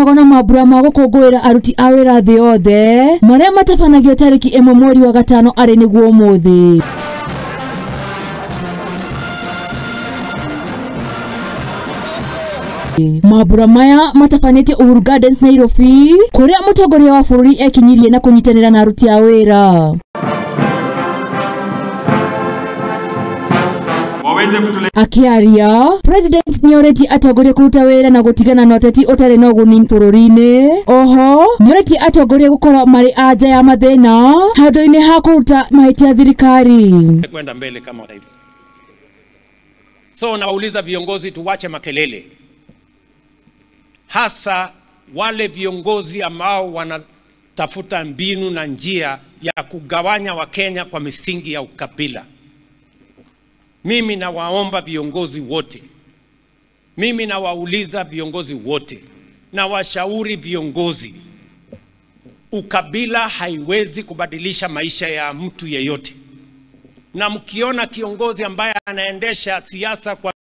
gukoragwo na mambura ma gukungũĩra aruti a wĩra thĩ yothe marĩa matabanagio tarĩki 1 mweri wa gatano arĩ nĩguo ũmũthĩ. Mambura maya matabanĩtio Uhuru Gardens Nairobi, kũrĩa mũtongoria wa bũrũri ekinyirie na kũnyitanĩra na aruti a wĩra. Akiaria, President nĩorĩtie atongoria kũruta wĩra na gũtigana na ũteti ũtarĩ na ũguni bũrũri-inĩ. Oho, nĩorĩtie atongoria gũkorwo marĩ anja ya mathĩna handũ-inĩ ha kũruta mahĩtia thirikari. Kwenda mbele kama taifa. So nawauliza viongozi tuwache makelele. Hasa wale viongozi ambao wanatafuta mbinu na njia ya kugawanya Wakenya kwa misingi ya ukabila. Mimi nawaomba viongozi wote, mimi nawauliza viongozi wote, na washauri viongozi, ukabila haiwezi kubadilisha maisha ya mtu yeyote. Na mkiona kiongozi ambaye anaendesha siasa kwa